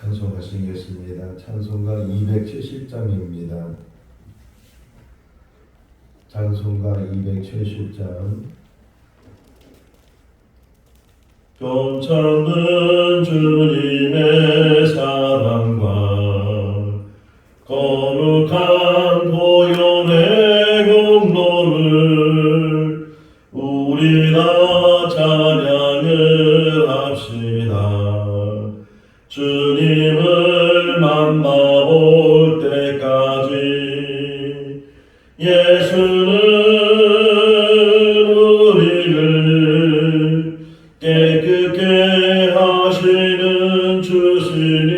찬송하시겠습니다. 찬송가 270장입니다. 찬송가 270장. 쫓아오는 주님의 사랑과 거룩한 보혈의 공로를 우리 다 찬양을 합시다. 주님을 만나볼 때까지 예수는 우리를 깨끗게 하시는 주시니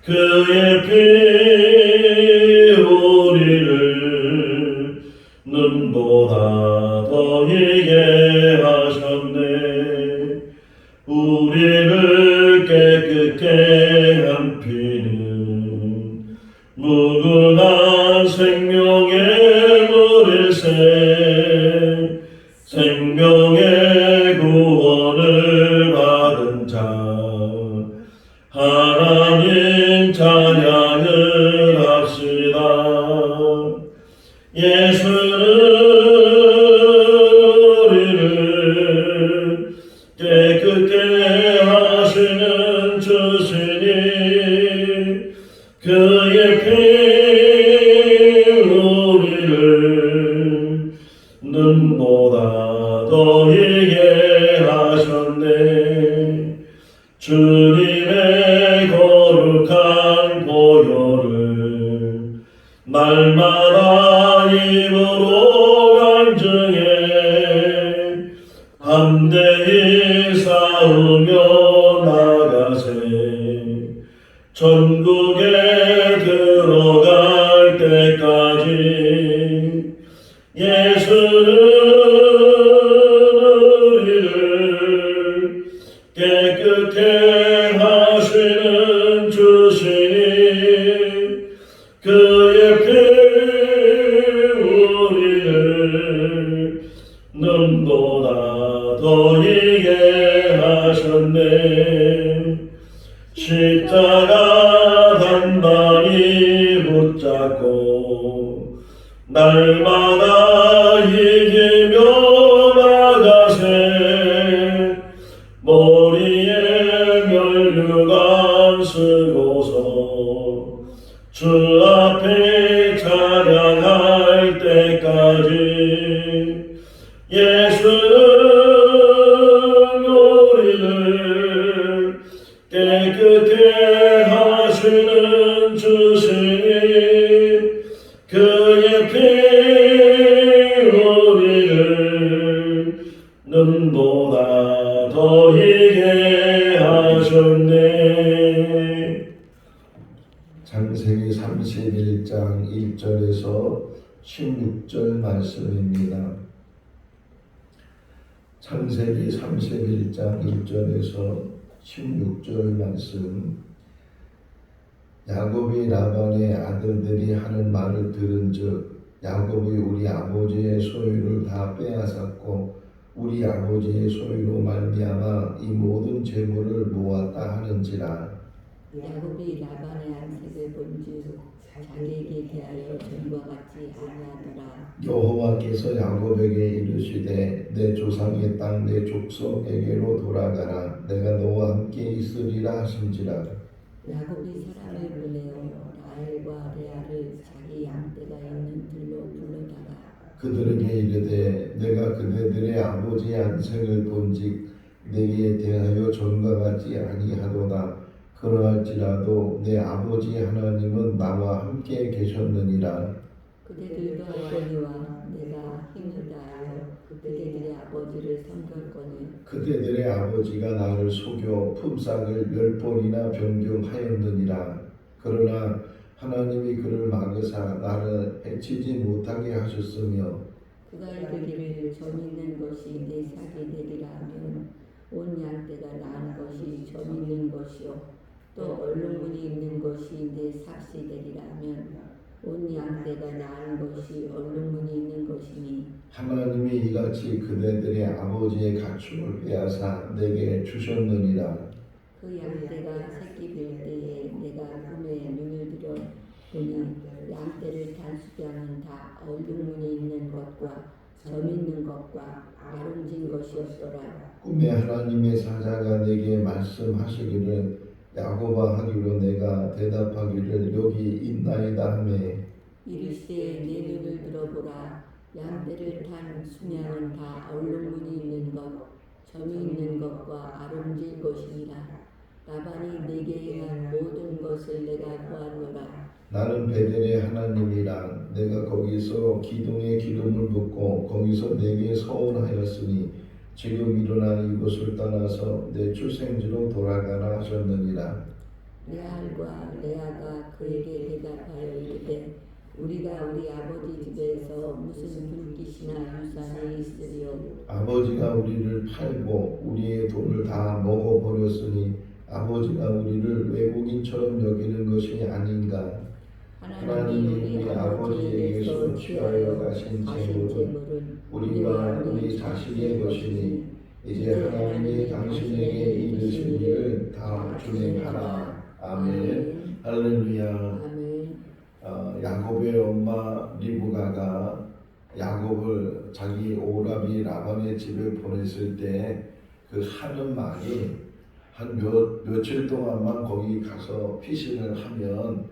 그의 피 우리를 눈보다 더 희게 하셨네. 우리를 깨끗게 한 피는 무궁한 생명의 물일세. 생명의 구원을 받은 자 하나님 찬양을 합시다. 예수는 우리를 깨끗게 하시는 주시니 그의 피 우리를 눈보다 더 희게 하셨네. 주님의 거룩한 보혈을 날마다 입으로 간증해 담대히 싸우며 나가세. 천국에 들어갈 때까지 예수는 우리를 깨끗게 하시는 주시니 그의 피 우리를 눈보다 더 희게 하셨네. 십자가 단단히 붙잡고 날마다 이기며 나가세. 머리에 면류관 쓰고서 주 앞에 찬양할 때까지 예수는 우리를 깨끗게 하시는 주시니 그의 피 우리를 눈보다 더 희게 하셨네. 창세기 31장 1절에서 16절 말씀입니다. 창세기 31장 1절에서 16절 말씀. 야곱이 라반의 아들들이 하는 말을 들은즉 야곱이 우리 아버지의 소유를 다 빼앗았고 우리 아버지의 소유로 말미암아 이 모든 재물을 모았다 하는지라. 야곱이 라반의 안색을 본즉 자기에게 대하여 전과 같지 아니하더라. 여호와께서 야곱에게 이르시되 내 조상의 땅 내 족속에게로 돌아가라. 내가 너와 함께 있으리라 하신지라. 야곱이 사람을 보내어 라헬과 레아를 자기 양떼가 있는 들로 불러다가 그들에게 이르되 내가 그대들의 아버지의 안색을 본즉 내게 대하여 전과 같지 아니하도다. 그러할지라도 내 아버지 하나님은 나와 함께 계셨느니라. 그대들도 알거니와 내가 힘을 다하여 그대들의 아버지를 섬겼거늘 그대들의 아버지가 나를 속여 품삯을 10번이나 변경하였느니라. 그러나 하나님이 그를 막으사 나를 해치지 못하게 하셨으며 그가 이르기를 점 있는 것이 내 삭이 되리라 하면 온 양떼가 낳은 것이 점 있는 것이요 또 얼룩무늬 있는 것이 내 삭이 되리라 하면 온 양떼가 낳은 것이 얼룩무늬 있는 것이니 하나님이 이같이 그대들의 아버지의 가축을 빼앗아 내게 주셨느니라. 그 양떼가 점 있는 것과 아름진 것이었더라. 꿈에 하나님의 사자가 내게 말씀하시기를 야곱아 하기로 내가 대답하기를 여기 있나이다 하매 이르시되 내 눈을 들어보라. 양떼를 탄 수냐는 다 얼룩무늬 있는 것, 점이 있는 것과 아름진 것이니라. 라반이 내게 행한 모든 것을 내가 보았노라. 나는 베델의 하나님이라 내가 거기서 기둥에 기름을 붓고 거기서 내게 서원하였으니 지금 일어나 이곳을 떠나서 내 출생지로 돌아가라 하셨느니라. 레알과 레아가 그에게 대답하여 이르되 우리가 우리 아버지 집에서 무슨 불깃이나 유산이 있으리요. 아버지가 우리를 팔고 우리의 돈을 다 먹어버렸으니 아버지가 우리를 외국인처럼 여기는 것이 아닌가. 하나님이 우리 아버지에게서 취하여 가신 재물은 우리와 우리 자식의 것이니 이제 하나님이 당신에게 이르신 일을 다 준행하라. 아멘. 할렐루야. 아멘. 야곱의 엄마 리브가가 야곱을 자기 오라비 라반의 집에 보냈을 때 그 하는 말이 한 며칠 동안만 거기 가서 피신을 하면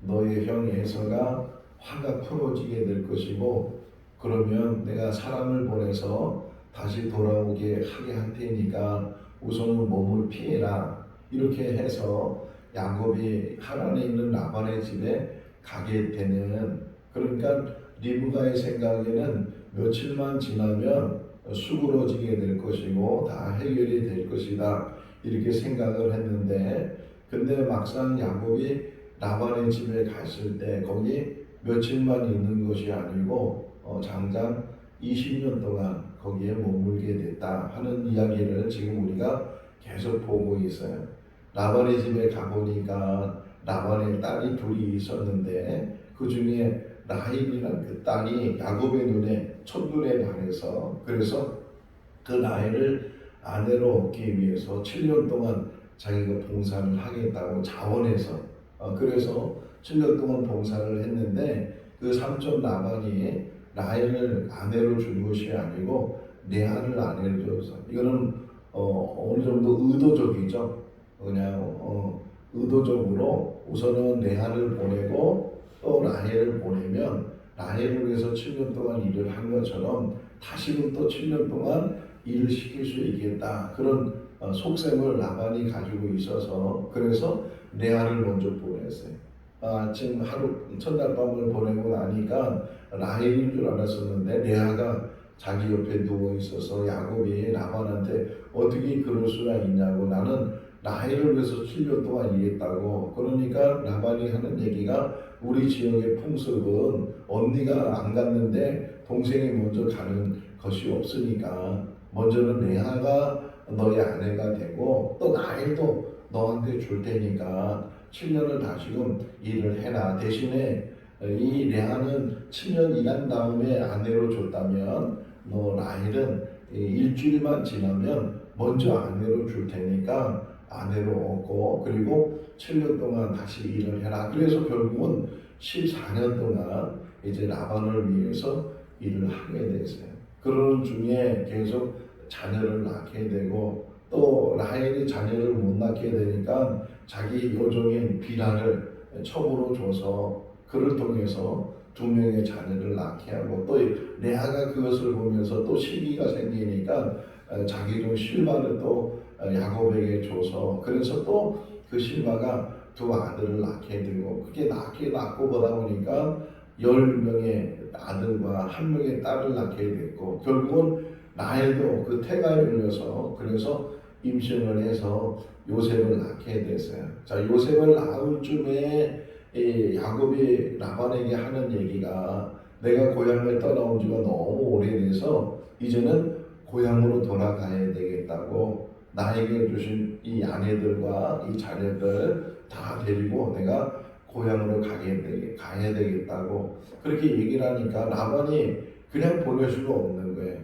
너의 형 에서가 화가 풀어지게 될 것이고 그러면 내가 사람을 보내서 다시 돌아오게 하게 할 테니까 우선은 몸을 피해라. 이렇게 해서 야곱이 하란에 있는 라반의 집에 가게 되는, 그러니까 리브가의 생각에는 며칠만 지나면 수그러지게 될 것이고 다 해결이 될 것이다 이렇게 생각을 했는데, 근데 막상 야곱이 라반의 집에 갔을 때 거기 며칠만 있는 것이 아니고 장장 20년 동안 거기에 머물게 됐다 하는 이야기를 지금 우리가 계속 보고 있어요. 라반의 집에 가보니까 라반의 딸이 둘이 있었는데 그 중에 라헬이라는 그 딸이 야곱의 눈에 첫눈에 반해서, 그래서 그 라헬을 아내로 얻기 위해서 7년 동안 자기가 봉사를 하겠다고 자원해서 그래서 7년 동안 봉사를 했는데 그 삼촌 라반이 라헬을 아내로 준 것이 아니고 레아를 아내로 줘서, 이거는 어느 정도 의도적이죠. 그냥 의도적으로 우선은 레아를 보내고 또 라헬을 보내면 라헬을 위해서 7년 동안 일을 한 것처럼 다시는 또 7년 동안 일을 시킬 수 있겠다, 그런 속셈을 라반이 가지고 있어서 그래서 레아를 먼저 보냈어요. 아침 하루 첫날 밤을 보내고 나니까 라헬인 줄 알았었는데 레아가 자기 옆에 누워 있어서 야곱이 라반한테 어떻게 그럴 수가 있냐고, 나는 라헬을 위해서 7년 동안 일했다고. 그러니까 라반이 하는 얘기가 우리 지역의 풍습은 언니가 안 갔는데 동생이 먼저 가는 것이 없으니까 먼저는 레아가 너의 아내가 되고 또 라헬도 너한테 줄 테니까 7년을 다시금 일을 해라. 대신에 이 레아는 7년 일한 다음에 아내로 줬다면 너 라헬은 일주일만 지나면 먼저 아내로 줄 테니까 아내로 얻고 그리고 7년 동안 다시 일을 해라. 그래서 결국은 14년 동안 이제 라반을 위해서 일을 하게 됐어요. 그런 중에 계속 자녀를 낳게 되고 또 라헬이 자녀를 못 낳게 되니까 자기 요종인 비라를 첩으로 줘서 그를 통해서 2명의 자녀를 낳게 하고, 또 레아가 그것을 보면서 또 시기가 생기니까 자기 종 실바를 또 야곱에게 줘서 그래서 또 그 실바가 2 아들을 낳게 되고, 그게 낳고 보다 보니까 10명의 아들과 1명의 딸을 낳게 됐고, 결국은 라헬도 그 태가 열려서 그래서 임신을 해서 요셉을 낳게 됐어요. 자, 요셉을 낳을 쯤에 야곱이 라반에게 하는 얘기가 내가 고향을 떠나온 지가 너무 오래돼서 이제는 고향으로 돌아가야 되겠다고, 나에게 주신 이 아내들과 이 자녀들 다 데리고 내가 고향으로 가야 되겠다고 그렇게 얘기를 하니까 라반이 그냥 보낼 수가 없는 거예요.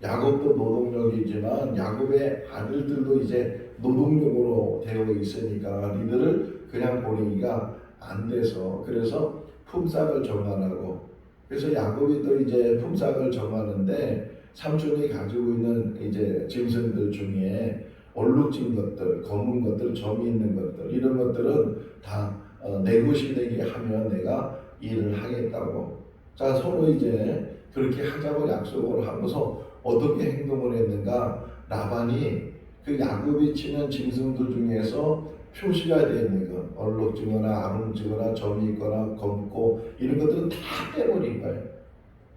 야곱도 노동력이지만 야곱의 아들들도 이제 노동력으로 되어 있으니까 니들을 그냥 보내기가 안 돼서 그래서 품삯을 정하라고 그래서 야곱이 또 이제 품삯을 정하는데 삼촌이 가지고 있는 이제 짐승들 중에 얼룩진 것들, 검은 것들, 점이 있는 것들 이런 것들은 다 내 것이 되게 하면 내가 일을 하겠다고. 자, 서로 이제 그렇게 하자고 약속을 하고서 어떻게 행동을 했는가? 라반이 그 야곱이 치는 짐승들 중에서 표시가 되어 있는 것, 얼룩지거나 아름지거나 점이 있거나 검고 이런 것들은 다 빼버린 거예요.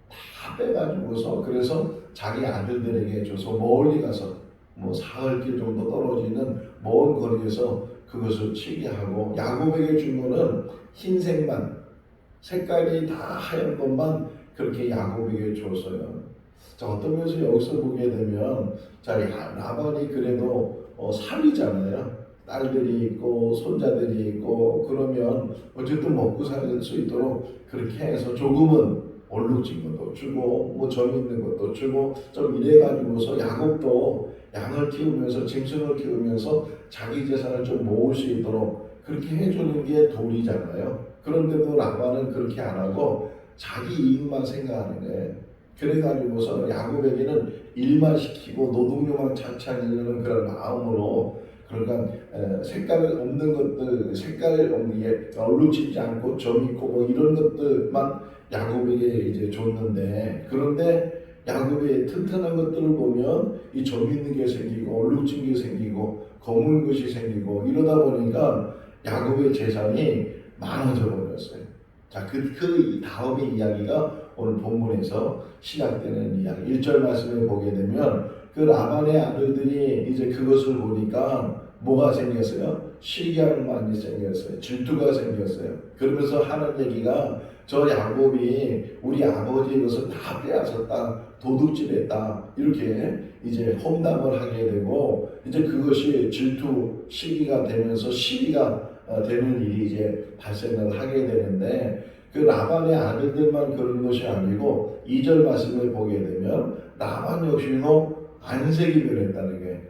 다 빼가지고서 그래서 자기 아들들에게 줘서 멀리 가서 뭐 사흘길 정도 떨어지는 먼 거리에서 그것을 치게 하고, 야곱에게 준 거는 흰색만, 색깔이 다 하얀 것만 그렇게 야곱에게 줬어요. 자, 어떤 면에서 여기서 보게 되면 자, 라반이 그래도 살이잖아요. 딸들이 있고 손자들이 있고 그러면 어쨌든 먹고 살 수 있도록 그렇게 해서 조금은 얼룩진 것도 주고 뭐 점 있는 것도 주고 좀 이래 가지고서 야곱도 양을 키우면서 짐승을 키우면서 자기 재산을 좀 모을 수 있도록 그렇게 해주는 게 도리잖아요. 그런데도 라반은 그렇게 안 하고 자기 이익만 생각하는 거예요. 그래가지고서 야곱에게는 일만 시키고 노동요만 차차하려는 그런 마음으로, 그러니까 색깔 없는 것들, 색깔 없는 게 얼룩지지 않고 점 있고 뭐 이런 것들만 야곱에게 이제 줬는데, 그런데 야곱의 튼튼한 것들을 보면 이 점 있는 게 생기고 얼룩진 게 생기고 검은 것이 생기고 이러다 보니까 야곱의 재산이 많아져 버렸어요. 자, 그 다음의 이야기가 오늘 본문에서 시작되는 이야기. 1절 말씀을 보게 되면 그 라반의 아들들이 이제 그것을 보니까 뭐가 생겼어요? 시기할 만이 생겼어요. 질투가 생겼어요. 그러면서 하는 얘기가 저 야곱이 우리 아버지의 것을 다 빼앗았다, 도둑질했다, 이렇게 이제 험담을 하게 되고, 이제 그것이 질투 시기가 되면서 시기가 되는 일이 이제 발생을 하게 되는데, 그 라반의 아들들만 그런 것이 아니고 2절 말씀을 보게 되면 라반 역시도 안색이 변했다는 게,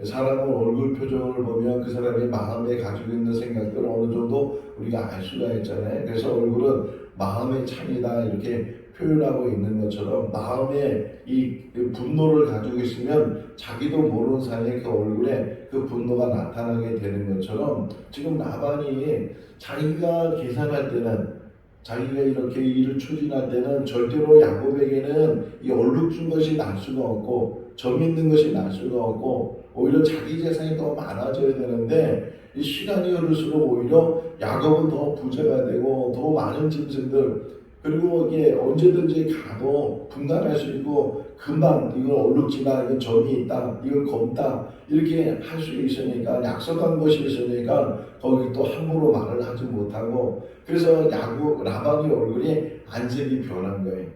사람은 얼굴 표정을 보면 그 사람이 마음에 가지고 있는 생각들을 어느 정도 우리가 알 수가 있잖아요. 그래서 얼굴은 마음의 창이다 이렇게 표현하고 있는 것처럼, 마음에 이 분노를 가지고 있으면 자기도 모르는 사이에 그 얼굴에 그 분노가 나타나게 되는 것처럼, 지금 라반이 자기가 계산할 때는, 자기가 이렇게 일을 추진할 때는 절대로 야곱에게는 이 얼룩진 것이 날 수가 없고 점 있는 것이 날 수가 없고, 오히려 자기 재산이 더 많아져야 되는데 이 시간이 흐를수록 오히려 야곱은 더 부자가 되고 더 많은 짐승들, 그리고 이게 언제든지 가도 분간할 수 있고 금방 이건 얼룩지다, 이건 점이 있다, 이건 검다 이렇게 할 수 있으니까, 약속한 것이 있으니까 거기 또 함부로 말을 하지 못하고, 그래서 라반의 얼굴이 안색이 변한 거예요.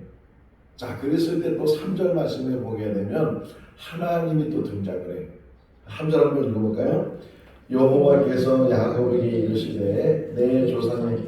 자, 그랬을 때 또 3절 말씀에 보게 되면 하나님이 또 등장을 해요. 3절 한번 읽어볼까요? 여호와께서 야곱에게 이르시되 내 조상의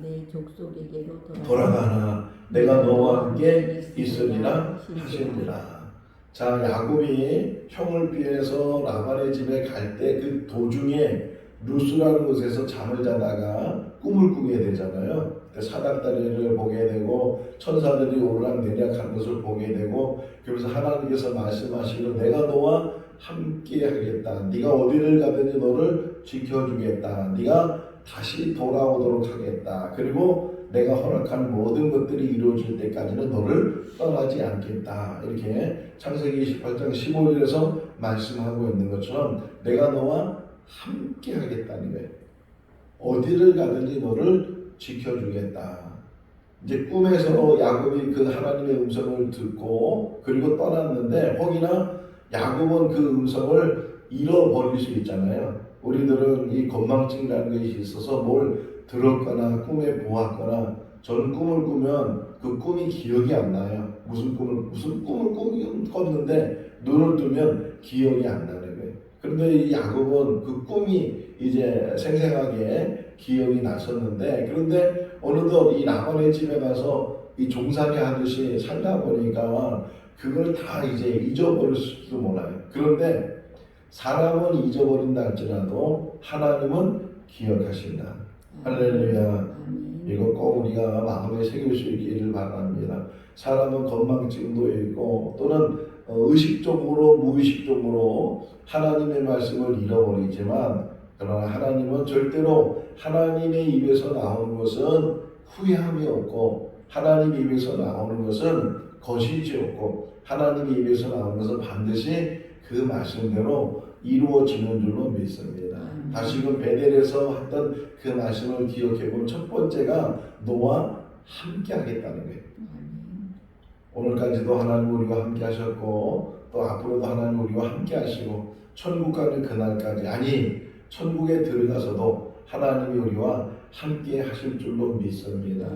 내 족속에게로 돌아가라, 내가 너와 함께 있으리라 하시니라. 자, 야곱이 형을 피해서 라반의 집에 갈 때 그 도중에 루스라는 곳에서 잠을 자다가 꿈을 꾸게 되잖아요. 사닥다리를 보게 되고 천사들이 오르락내리락 하는 것을 보게 되고, 그래서 하나님께서 말씀하시기로 내가 너와 함께 하겠다, 네가 어디를 가든지 너를 지켜주겠다, 네가 다시 돌아오도록 하겠다, 그리고 내가 허락한 모든 것들이 이루어질 때까지는 너를 떠나지 않겠다, 이렇게 창세기 28장 15절에서 말씀하고 있는 것처럼 내가 너와 함께 하겠다는 거예요. 어디를 가든지 너를 지켜주겠다. 이제 꿈에서 야곱이 그 하나님의 음성을 듣고 그리고 떠났는데, 혹이나 야곱은 그 음성을 잃어버릴 수 있잖아요. 우리들은 이 건망증이라는 것이 있어서 뭘 들었거나 꿈에 보았거나, 저는 꿈을 꾸면 그 꿈이 기억이 안 나요. 무슨 꿈을 꿨는데 눈을 뜨면 기억이 안 나는 거예요. 그런데 이 야곱은 그 꿈이 이제 생생하게 기억이 났었는데, 그런데 어느덧 이 라반의 집에 가서 이 종살이 하듯이 살다 보니까 그걸 다 이제 잊어버릴지도 몰라요. 그런데 사람은 잊어버린다 할지라도 하나님은 기억하신다. 할렐루야. 아멘. 이거 꼭 우리가 마음에 새길 수 있기를 바랍니다. 사람은 건망증도 있고 또는 의식적으로 무의식적으로 하나님의 말씀을 잃어버리지만 그러나 하나님은 절대로 하나님의 입에서 나오는 것은 후회함이 없고 하나님의 입에서 나오는 것은 거짓이 없고 하나님의 입에서 나오는 것은 반드시 그 말씀대로 이루어지는 줄로 믿습니다. 다시금 베델에서 했던 그 말씀을 기억해보면 첫 번째가 너와 함께 하겠다는 거예요. 오늘까지도 하나님 우리와 함께 하셨고 또 앞으로도 하나님 우리와 함께 하시고 천국 가는 그날까지 아니 천국에 들어가서도 하나님이 우리와 함께 하실 줄로 믿습니다.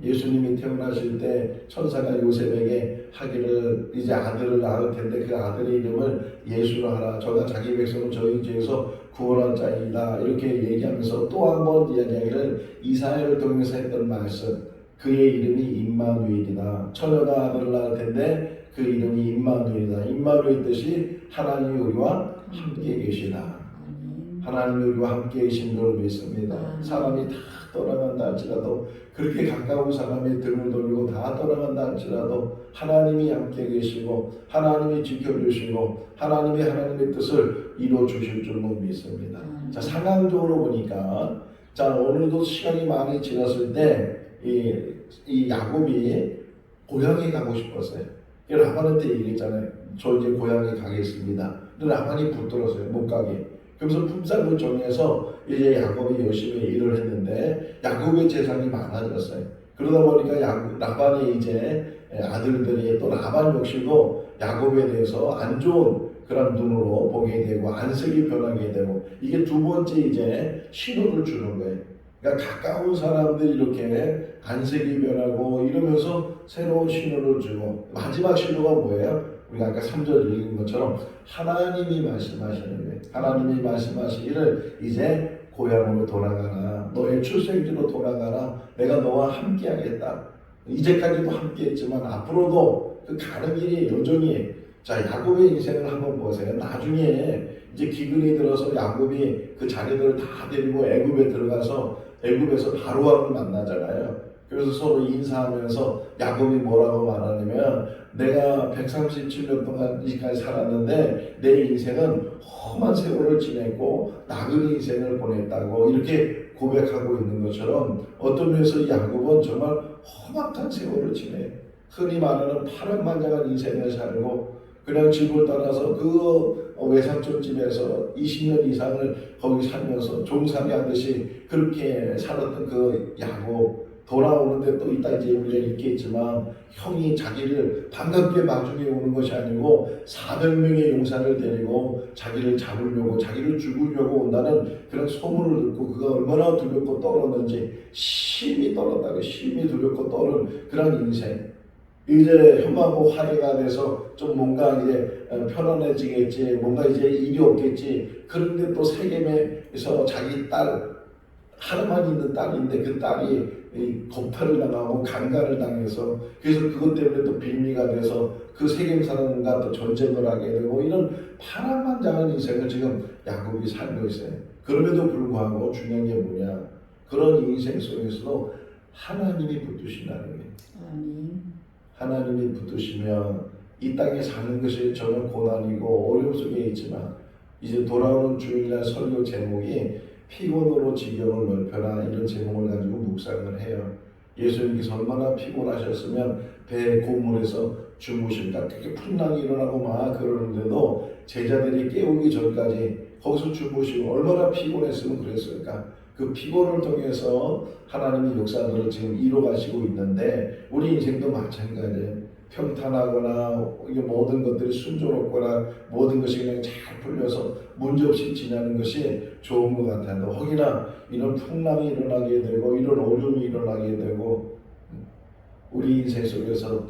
예수님이 태어나실 때 천사가 요셉에게 하기를 이제 아들을 낳을 텐데 그 아들의 이름을 예수라 하라. 저가 자기 백성을 저희 죄에서 구원할 자이다. 이렇게 얘기하면서 또 한 번 이야기를 이사야를 통해서 했던 말씀. 그의 이름이 임마누엘이다. 처녀가 아들을 낳을 텐데 그 이름이 임마누엘이다. 임마누엘 뜻이 하나님이 우리와 함께 계시다. 하나님이 우리와 함께 계신 줄 믿습니다. 사람이 다 떠나간다 할지라도 그렇게 가까운 사람이 등을 돌리고 다 떠나간다 할지라도 하나님이 함께 계시고 하나님이 지켜주시고 하나님의 뜻을 이루어 주실 줄로 믿습니다. 자, 상황적으로 보니까 자 오늘도 시간이 많이 지났을 때 이 야곱이 고향에 가고 싶었어요. 라반한테 얘기했잖아요. 저 이제 고향에 가겠습니다. 근데 라반이 붙들었어요. 못 가게. 그래서 품삯을 정해서 이제 야곱이 열심히 일을 했는데 야곱의 재산이 많아졌어요. 그러다 보니까 라반이 이제 아들들이 또 라반 역시도 야곱에 대해서 안 좋은 그런 눈으로 보게 되고 안색이 변하게 되고 이게 두 번째 이제 신호를 주는 거예요. 그러니까 가까운 사람들이 이렇게 안색이 변하고 이러면서 새로운 신호를 주고 마지막 신호가 뭐예요? 우리가 아까 3절 읽은 것처럼 하나님이 말씀하시는 거예요. 하나님이 말씀하시기를 이제 고향으로 돌아가라. 너의 출생지로 돌아가라. 내가 너와 함께 하겠다. 이제까지도 함께 했지만 앞으로도 그 가는 길이 여전히 자 야곱의 인생을 한번 보세요. 나중에 이제 기근이 들어서 야곱이 그 자기들을 다 데리고 애굽에 들어가서 애굽에서 바로왕을 만나잖아요. 그래서 서로 인사하면서 야곱이 뭐라고 말하냐면 내가 137년 동안 이까지 살았는데 내 인생은 험한 세월을 지냈고 나그네 인생을 보냈다고 이렇게 고백하고 있는 것처럼 어떤 면에서 야곱은 정말 험악한 세월을 지내 흔히 말하는 파란만장한 인생을 살고 그냥 집을 떠나서 그 외삼촌 집에서 20년 이상을 거기 살면서 종살이 하듯이 그렇게 살았던 그 야곱 돌아오는데 또 이따 이제 우리가 읽겠지만 형이 자기를 반갑게 마중에 오는 것이 아니고 400명의 용사를 데리고 자기를 잡으려고 자기를 죽이려고 온다는 그런 소문을 듣고 그가 얼마나 두렵고 떨었는지 심히 떨었다고 심히 두렵고 떨은 그런 인생 이제 혐하고 화해가 돼서 좀 뭔가 이제 편안해지겠지 뭔가 이제 일이 없겠지 그런데 또 세겜에서 자기 딸 하나만 있는 딸인데 그 딸이 겁탈을 당하고 강간을 당해서 그래서 그것 때문에 또 빌미가 돼서 그 세겜 사람과 또 전쟁을 하게 되고 이런 파란만장한 인생을 지금 야곱이 살고 있어요. 그럼에도 불구하고 중요한 게 뭐냐 그런 인생 속에서도 하나님이 붙드신다는 거예요. 하나님이 붙드시면 이 땅에 사는 것이 전혀 고난이고 어려움 속에 있지만 이제 돌아오는 주일날 설교 제목이 피곤으로 지경을 넓혀라 이런 제목을 가지고 묵상을 해요. 예수님께서 얼마나 피곤하셨으면 배 고물에서 주무실까 그렇게 풍랑이 일어나고 막 그러는데도 제자들이 깨우기 전까지 거기서 주무시고 얼마나 피곤했으면 그랬을까. 그 피곤을 통해서 하나님의 역사들을 지금 이루어가시고 있는데 우리 인생도 마찬가지예요. 평탄하거나 모든 것들이 순조롭거나 모든 것이 그냥 잘 풀려서 문제없이 지나는 것이 좋은 것 같아요. 혹이나 이런 풍랑이 일어나게 되고 이런 어려움이 일어나게 되고 우리 인생 속에서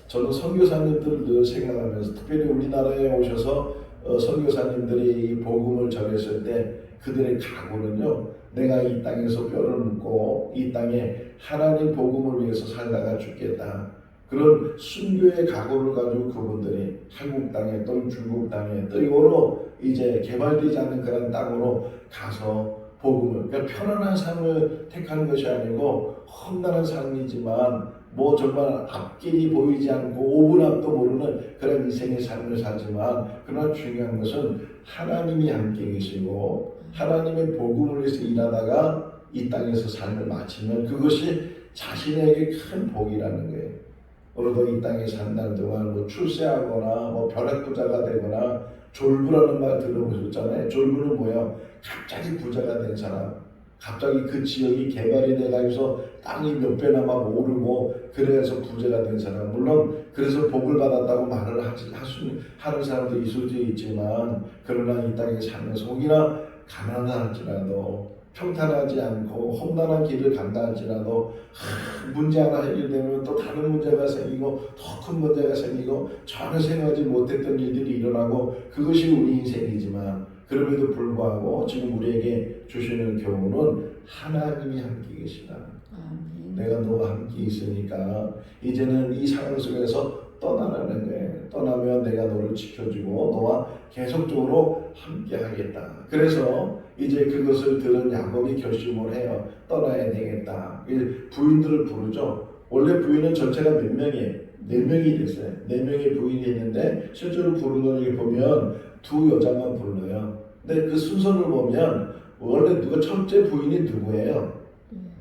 저는 선교사님들을 늘 생각하면서 특별히 우리나라에 오셔서 선교사님들이 이 복음을 전했을 때 그들의 각오는요. 내가 이 땅에서 뼈를 묻고 이 땅에 하나님 복음을 위해서 살다가 죽겠다. 그런 순교의 각오를 가지고 그분들이 한국 땅에 또는 중국 땅에 또 이거로 이제 개발되지 않은 그런 땅으로 가서 복음을, 그러니까 편안한 삶을 택하는 것이 아니고 험난한 삶이지만 뭐 정말 앞길이 보이지 않고 5분 앞도 모르는 그런 인생의 삶을 살지만, 그러나 중요한 것은 하나님이 함께 계시고 하나님의 복음을 위해서 일하다가 이 땅에서 삶을 마치면 그것이 자신에게 큰 복이라는 거예요. 오늘도 이 땅에 산날 동안 뭐 출세하거나 뭐 벼락부자가 되거나, 졸부라는 말 들어보셨잖아요. 졸부는 뭐야? 갑자기 부자가 된 사람, 갑자기 그 지역이 개발이 돼가지고 땅이 몇 배나마 오르고 그래서 부자가 된 사람, 물론 그래서 복을 받았다고 말을 하는 사람도 있을 수 있지만, 그러나 이 땅에 살면서 혹이나 가난할지라도 평탄하지 않고 험난한 길을 간다 할지라도 문제 하나 해결되면 또 다른 문제가 생기고 더 큰 문제가 생기고 전혀 생각하지 못했던 일들이 일어나고, 그것이 우리 인생이지만 그럼에도 불구하고 지금 우리에게 주시는 교훈은 하나님이 함께 계시다. 내가 너와 함께 있으니까 이제는 이 상황 속에서 떠나라는 거예요. 떠나면 내가 너를 지켜주고 너와 계속적으로 함께 하겠다. 그래서 이제 그것을 들은 야곱이 결심을 해요. 떠나야 되겠다. 부인들을 부르죠. 원래 부인은 전체가 몇 명이에요? 4명이 됐어요. 4명의 부인이 있는데 실제로 부르는 걸 보면 2 여자만 불러요. 근데 그 순서를 보면 원래 누가 첫째 부인이 누구예요?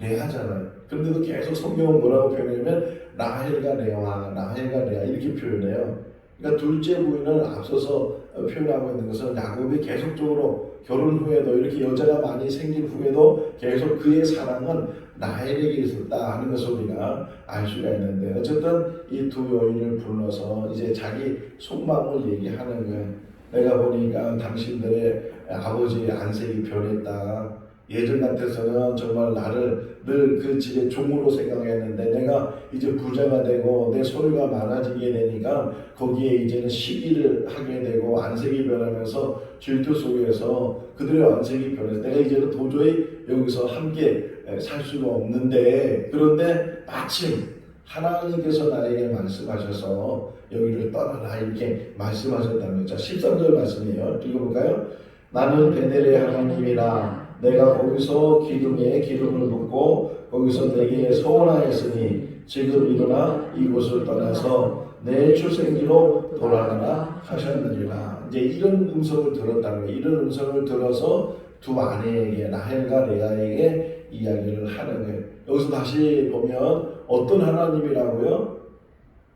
레아잖아요. 그런데도 계속 성경은 뭐라고 표현하냐면 라헬과 레아 이렇게 표현해요. 그러니까 둘째 부인을 앞서서 표현하고 있는 것은 야곱이 계속적으로 결혼 후에도 이렇게 여자가 많이 생긴 후에도 계속 그의 사랑은 라헬에게 있었다 하는 것을 우리가 알 수가 있는데, 어쨌든 이 2 여인을 불러서 이제 자기 속마음을 얘기하는 거예요. 내가 보니까 당신들의 아버지의 안색이 변했다. 예전 같아서는 정말 나를 늘 그 집의 종으로 생각했는데 내가 이제 부자가 되고 내 소유가 많아지게 되니까 거기에 이제는 시기를 하게 되고 안색이 변하면서 질투 속에서 그들의 안색이 변해서 내가 이제는 도저히 여기서 함께 살 수가 없는데, 그런데 마침 하나님께서 나에게 말씀하셔서 여기를 떠나라 이렇게 말씀하셨다는 거죠. 13절 말씀이에요. 읽어볼까요? 나는 베델의 하나님이라. 내가 거기서 기둥에 기름을 붓고 거기서 내게 소원하였으니 지금 일어나 이곳을 떠나서 내 출생지로 돌아가라 하셨느니라. 이제 이런 음성을 들었다는 거예요. 이런 음성을 들어서 2 아내에게 라헬과 레아에게 이야기를 하는 거예요. 여기서 다시 보면 어떤 하나님이라고요?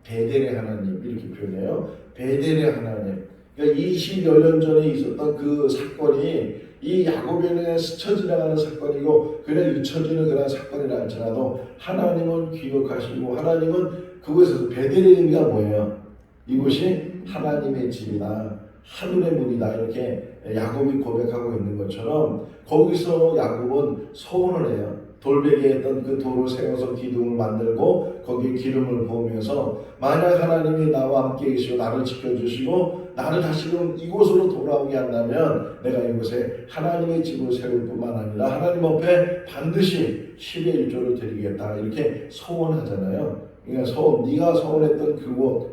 베델의 하나님 이렇게 표현해요. 베델의 하나님. 그러니까 20여 년 전에 있었던 그 사건이 이 야곱에게 스쳐 지나가는 사건이고 그냥 잊혀지는 그런 사건이라 할지라도 하나님은 기억하시고, 하나님은 그곳에서 베델의 의미가 뭐예요? 이곳이 하나님의 집이다, 하늘의 문이다, 이렇게 야곱이 고백하고 있는 것처럼 거기서 야곱은 소원을 해요. 돌베개에 했던 그 돌을 세워서 기둥을 만들고 거기에 기름을 부으면서 만약 하나님이 나와 함께 계시고 나를 지켜주시고 나를 다시금 이곳으로 돌아오게 한다면 내가 이곳에 하나님의 집을 세울 뿐만 아니라 하나님 앞에 반드시 10의 1조를 드리겠다 이렇게 소원하잖아요. 그러니까 네가 소원했던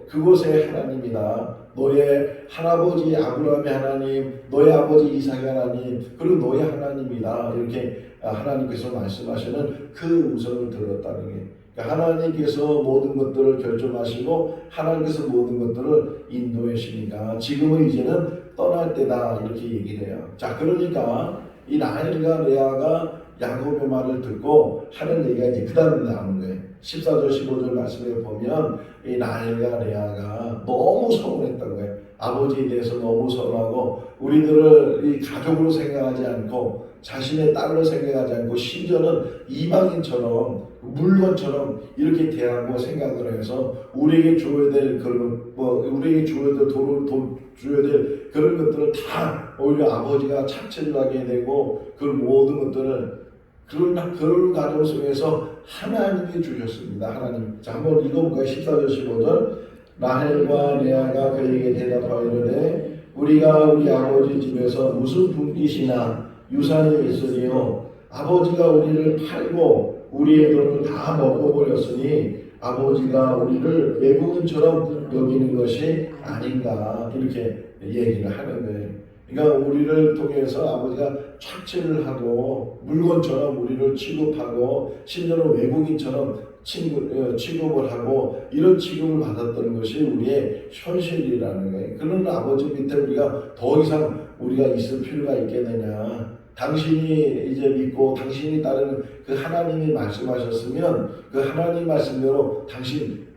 그곳의 하나님이다. 너의 할아버지 아브라함의 하나님, 너의 아버지 이삭의 하나님, 그리고 너의 하나님이다. 이렇게 하나님께서 말씀하시는 그 음성을 들었다는 게, 그러니까 하나님께서 모든 것들을 결정하시고 하나님께서 모든 것들을 인도하시니까 지금은 이제는 떠날 때다 이렇게 얘기를 해요. 자, 그러니까 이 라헬과 레아가 야곱의 말을 듣고 하는 얘기가 이제 그 다음에 나오는 거예요. 14절 15절 말씀에 보면 이 라헬과 레아가 너무 서운했던 거예요. 아버지에 대해서 너무 서운하고 우리들을 이 가족으로 생각하지 않고 자신의 딸로 생각하지 않고 심지어는 이방인처럼 물건처럼 이렇게 대하고 생각을 해서 우리에게 줘야 될 우리에게 줘야 될 줘야 될 그런 것들을 다 오히려 아버지가 착취를 하게 되고 그 모든 것들을 그런 과정 속에서 하나님이 주셨습니다. 하나님. 자, 한번 읽어볼까요? 14절 15절. 라헬과 레아가 그에게 대답하여 이르되 우리가 우리 아버지 집에서 무슨 분깃이나 유산이 있으리요? 아버지가 우리를 팔고 우리의 돈을 다 먹어버렸으니 아버지가 우리를 외국인처럼 여기는 것이 아닌가 이렇게 얘기를 하는 거예요. 그러니까 우리를 통해서 아버지가 착취를 하고 물건처럼 우리를 취급하고 심지어는 외국인처럼 취급을 하고 이런 취급을 받았던 것이 우리의 현실이라는 거예요. 그런 아버지 밑에 우리가 더 이상 우리가 있을 필요가 있겠느냐. 당신이 이제 믿고 당신이 따르는 그 하나님이 말씀하셨으면 그 하나님 말씀대로 당신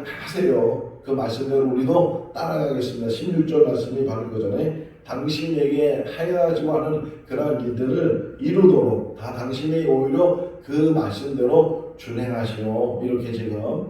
하세요. 그 말씀대로 우리도 따라가겠습니다. 16절 말씀이 바로 그거잖아요. 당신에게 하야하지고 하는 그러한 일들을 이루도록 다 당신이 오히려 그 말씀대로 준행하시오. 이렇게 지금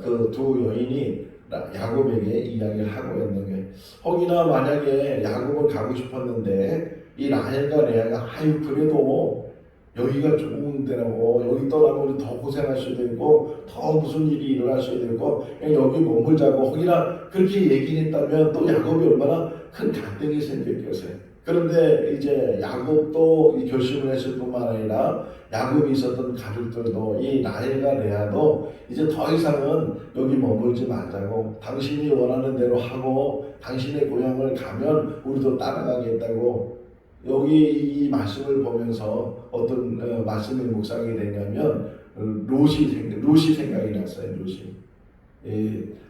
그 두 여인이 야곱에게 이야기를 하고 있는 거예요. 혹이나 만약에 야곱은 가고 싶었는데 이 라헬과 레아가 아유 그래도 여기가 좋은 데라고 여기 떠나면 더 고생할 수도 있고 더 무슨 일이 일어날 수도 있고 그냥 여기 머물자고 혹이나 그렇게 얘기했다면 또 야곱이 얼마나 큰 갈등이 생겼겠어요. 그런데 이제 야곱도 이 결심을 했을 뿐만 아니라 야곱이 있었던 가족들도 이 라헬과 레아도 이제 더 이상은 여기 머물지 말자고 당신이 원하는 대로 하고 당신의 고향을 가면 우리도 따라가겠다고 여기 이 말씀을 보면서 어떤 말씀이 묵상이 되냐면 롯이 생각이 났어요. 롯이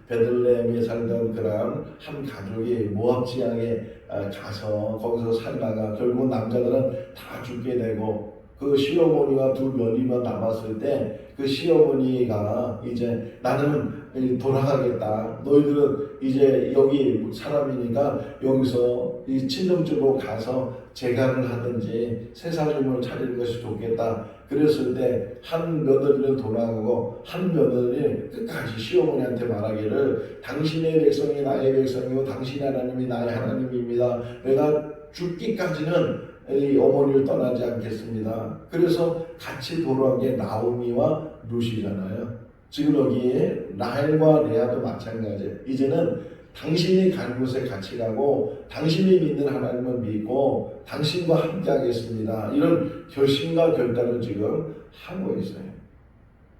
베들레헴에 살던 그런 한 가족이 모압 지방에 가서 거기서 살다가 결국 남자들은 다 죽게 되고 그 시어머니와 두 며느리만 남았을 때 그 시어머니가 이제 나는 돌아가겠다. 너희들은 이제 여기 사람이니까 여기서 이 친정집으로 가서 재간을 하든지 새 살림을 차리는 것이 좋겠다. 그랬을 때 한 며느리는 돌아가고 한 며느리는 끝까지 시어머니한테 말하기를 당신의 백성이 나의 백성이고 당신의 하나님이 나의 하나님입니다. 내가 죽기까지는 이 어머니를 떠나지 않겠습니다. 그래서 같이 돌아온 게 나오미와 룻이잖아요. 지금 여기에 라헬과 레아도 마찬가지예요. 이제는 당신이 가는 곳에 같이 가고 당신이 믿는 하나님을 믿고 당신과 함께 하겠습니다. 이런 결심과 결단을 지금 하고 있어요.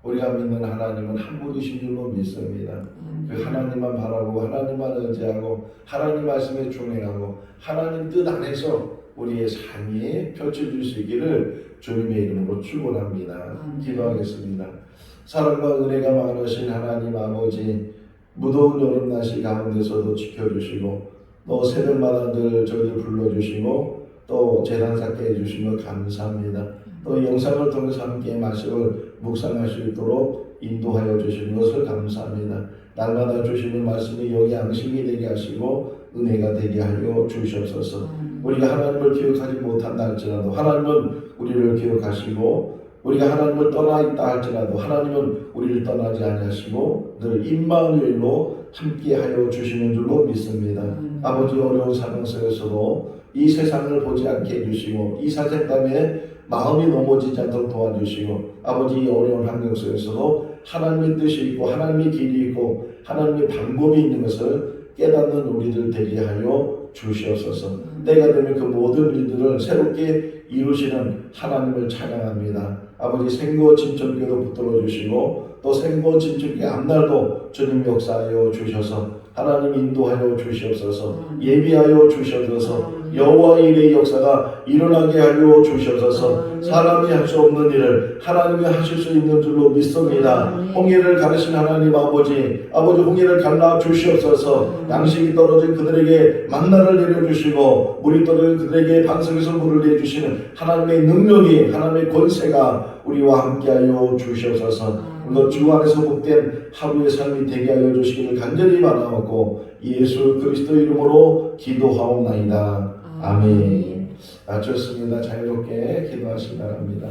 우리가 믿는 하나님은 한 분이신 줄로 믿습니다. 그 하나님만 바라보고 하나님만 의지하고 하나님 말씀에 준행하고 하나님 뜻 안에서 우리의 삶이 펼쳐질 수 있기를 주님의 이름으로 축원합니다. 기도하겠습니다. 사랑과 은혜가 많으신 하나님 아버지, 무더운 여름날씨 가운데서도 지켜주시고 또 새벽마다 늘 저희를 불러주시고 또 재단 쌓게 해주신 것 감사합니다. 또 영상을 통해서 함께 말씀을 묵상할 수 있도록 인도하여 주시는 것을 감사합니다. 날마다 주시는 말씀이 여기 양식이 되게 하시고 은혜가 되게 하여 주시옵소서. 우리가 하나님을 기억하지 못한다 할지라도 하나님은 우리를 기억하시고 우리가 하나님을 떠나 있다 할지라도 하나님은 우리를 떠나지 아니하시고 늘 임마누엘로 함께하여 주시는 줄로 믿습니다. 아버지 어려운 상황 속에서도 이 세상을 보지 않게 해주시고 이 사색 때문에 마음이 넘어지지 않도록 도와주시고 아버지 이 어려운 환경 속에서도 하나님의 뜻이 있고 하나님의 길이 있고 하나님의 방법이 있는 것을 깨닫는 우리들 되게 하여 주시옵소서. 때가 되면 그 모든 일들을 새롭게 이루시는 하나님을 찬양합니다. 아버지 생거 진천교도 붙들어 주시고 또 생거 진천교 앞날도 주님 역사하여 주셔서 하나님 인도하여 주시옵소서. 예비하여 주시옵소서. 여호와 일의 역사가 일어나게 하여 주시옵소서. 사람이 할 수 없는 일을 하나님이 하실 수 있는 줄로 믿습니다. 홍해를 가르신 하나님 아버지 홍해를 갈라 주시옵소서. 양식이 떨어진 그들에게 만나를 내려주시고 물이 떨어진 그들에게 방석에서 물을 내주시는 하나님의 능력이 하나님의 권세가 우리와 함께하여 주시옵소서. 오늘 주 안에서 복된 하루의 삶이 되게 하여 주시기를 간절히 바라옵고 예수 그리스도 이름으로 기도하옵나이다. 아멘. 좋습니다. 자유롭게 기도하시기 바랍니다.